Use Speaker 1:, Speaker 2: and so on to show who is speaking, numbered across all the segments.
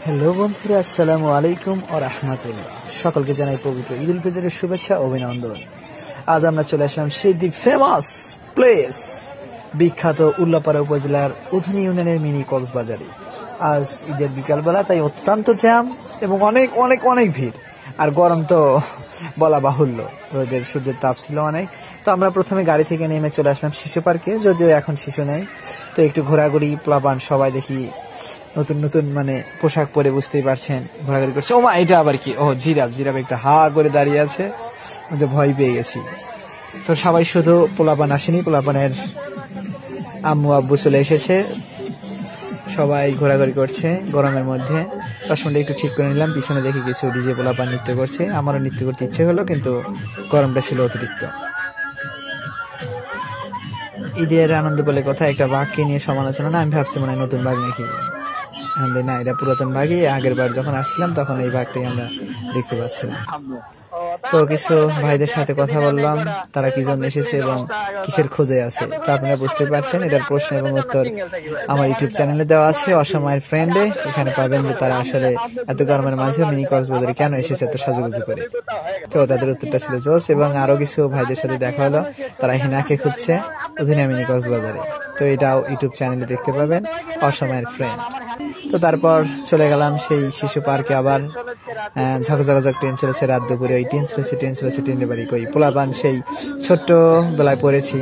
Speaker 1: Hello বন্ধুরা, আসসালামু আলাইকুম ও রাহমাতুল্লাহ। সকলকে জানাই পবিত্র ঈদ উল ফিতরের শুভেচ্ছা ও অভিনন্দন। আজ আমরা চলে আসলাম সেই দি ফেমাস প্লেস বিখ্যাত উল্লাপাড়া উপজেলার উধনী ইউনিয়নের মিনি কক্সবাজারে। আজ ঈদের বিকালবেলা, তাই অত্যন্ত জ্যাম এবং অনেক অনেক অনেক ভিড়। আর গরম তো বলা বাহুল্য, রোদের সূর্যের তাপ ছিল অনেক। তো আমরা প্রথমে গাড়ি থেকে নেমে চলে আসলাম শিশু পার্কে, যদিও এখন শিশু নেই। তো একটু ঘোরাঘুরি, প্লাবান সবাই দেখি নতুন নতুন পোশাক পরে, বুঝতেই পারছেন, ঘোরাঘুরি করছে। ওমা, এটা আবার কি? ও জিরাফ একটা হা করে দাঁড়িয়ে আছে, ভয় পেয়ে গেছি। তো সবাই শুধু পোলাপান আসেনি, পোলাপানের আম্মু আব্বু চলে এসেছে, সবাই ঘোরাঘুরি করছে গরমের মধ্যে। চশমাটা একটু ঠিক করে নিলাম, পিছনে দেখে কিছু ডিজে পোলাপান নৃত্য করছে। আমারও নৃত্য করতে ইচ্ছে হলো, কিন্তু গরমটা ছিল অতিরিক্ত। ঈদের আনন্দ বলে কথা, একটা বাঘকে নিয়ে সমালোচনা না, আমি ভাবছি মনে হয় নতুন বাঘ নাকি, না, এটা পুরাতন বাঘই। আগের বার যখন আসছিলাম তখন এই বাঘটাই আমরা দেখতে পাচ্ছিলাম। তো কিছু ভাইদের সাথে কথা বললাম, তারা কি জন্য এসেছে এবং কিসের খোঁজে আছে। তো আপনারা বুঝতে পারছেন, এটার প্রশ্ন এবং উত্তর আমার ইউটিউব চ্যানেলে দেওয়া আছে, অসময়ের ফ্রেন্ডে। এখানে পাবেন যে তারা আসলে এত গরমের মাঝে মিনি কক্সবাজারে কেন এসেছে এত সাজুগুজু করে। তো তাদের উত্তরটা ছিল জোস। এবং আরো কিছু ভাইদের সাথে দেখা হলো, তারা হিনাকে খুঁজছে অধীনে মিনি কক্সবাজারে। তো এটাও ইউটিউব চ্যানেলে দেখতে পাবেন, অসময়ের ফ্রেন্ড। তো তারপর চলে গেলাম সেই শিশু পার্কে। আবার ঝকঝক ট্রেন চলেছে রাত দুপুরে, ওই ট্রেন চলেছে ট্রেনের বাড়ি কই পোলাপান সেই ছোট্ট বেলায় পড়েছি,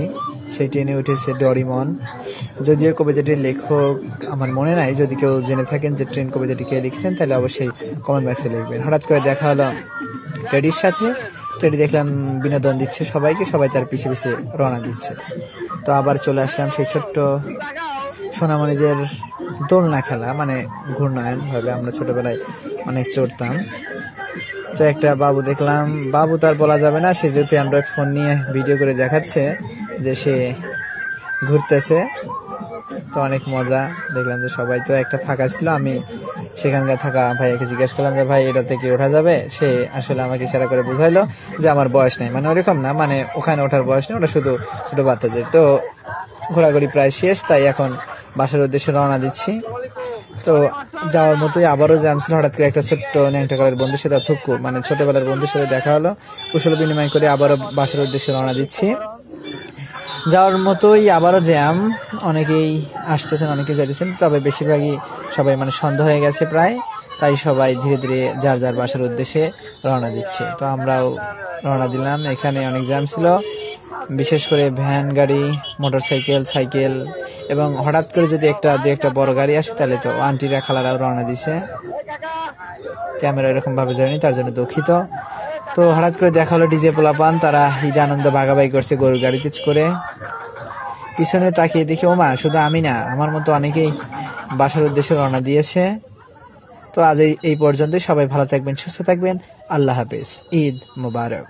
Speaker 1: সেই ট্রেনে উঠেছে ডরিমন। যদিও কবিতাটির লেখক আমার মনে নাই, যদি কেউ জেনে থাকেন যে ট্রেন কবিতাটি কে লিখেছেন তাহলে অবশ্যই কমেন্ট বক্সে লিখবেন। হঠাৎ করে দেখা হলো টেডির সাথে, টেডি দেখলাম বিনোদন দিচ্ছে সবাইকে, সবাই তার পিছে পিছে রওনা দিচ্ছে। তো আবার চলে আসলাম সেই ছোট্ট সোনামণিদের দোলনা খেলা, ঘূর্ণায়ন ভাবে আমরা ছোটবেলায় অনেক চড়তাম। তো একটা বাবু দেখলাম, বাবু তার বলা যাবে না, সে যেহেতু অ্যান্ড্রয়েড ফোন নিয়ে ভিডিও করে দেখাচ্ছে যে সে ঘুরতেছে। তো অনেক মজা দেখলাম যে সবাই। তো একটা ফাঁকা ছিল, আমি সেখানকার থাকা ভাইয়াকে জিজ্ঞেস করলাম যে ভাই, এটাতে কি ওঠা যাবে? সে আসলে আমাকে ইশারা করে বুঝাইলো যে আমার বয়স নেই, ওরকম না, ওখানে ওঠার বয়স নেই, ওটা শুধু ছোট বাচ্চাদের। তো ঘোরাঘুরি প্রায় শেষ, তাই এখন বাসার উদ্দেশ্যে রওনা দিচ্ছি। তো যাওয়ার মতোই আবারও জ্যাম ছিল। হঠাৎ করে একটা ছোট্ট ন্যাংটা কালের বন্ধুর সাথে ছোটবেলার বন্ধুর সাথে দেখা হলো, কুশল বিনিময় করে আবারও বাসার উদ্দেশ্যে রওনা দিচ্ছি। যাওয়ার মতোই আবারও জ্যাম, অনেকেই আসতেছেন, অনেকেই যাইতেছেন, তবে বেশিরভাগই সবাই সন্ধ্যা হয়ে গেছে প্রায়, তাই সবাই ধীরে ধীরে যার যার বাসার উদ্দেশ্যে রওনা দিচ্ছে। তো আমরাও রওনা দিলাম। এখানে অনেক জ্যাম ছিল, বিশেষ করে ভ্যান গাড়ি, মোটরসাইকেল, সাইকেল, এবং হঠাৎ করে যদি দু একটা বড় গাড়ি আসে তাহলে তো আন্টিরা খালারাও রওনা দিছে। ক্যামেরা এরকম ভাবে যায়নি, তার জন্য দুঃখিত। তো হঠাৎ করে দেখা হলো ডিজে পোলাপান, তারা ঈদ আনন্দ ভাগাভাগি করছে গরুর গাড়িতে করে। পিছনে তাকিয়ে দেখি, ওমা, শুধু আমি না, আমার মতো অনেকেই বাসার উদ্দেশ্যে রওনা দিয়েছে। তো আজ এই পর্যন্ত। সবাই ভালো থাকবেন, সুস্থ থাকবেন, আল্লাহ হাফেজ, ঈদ মোবারক।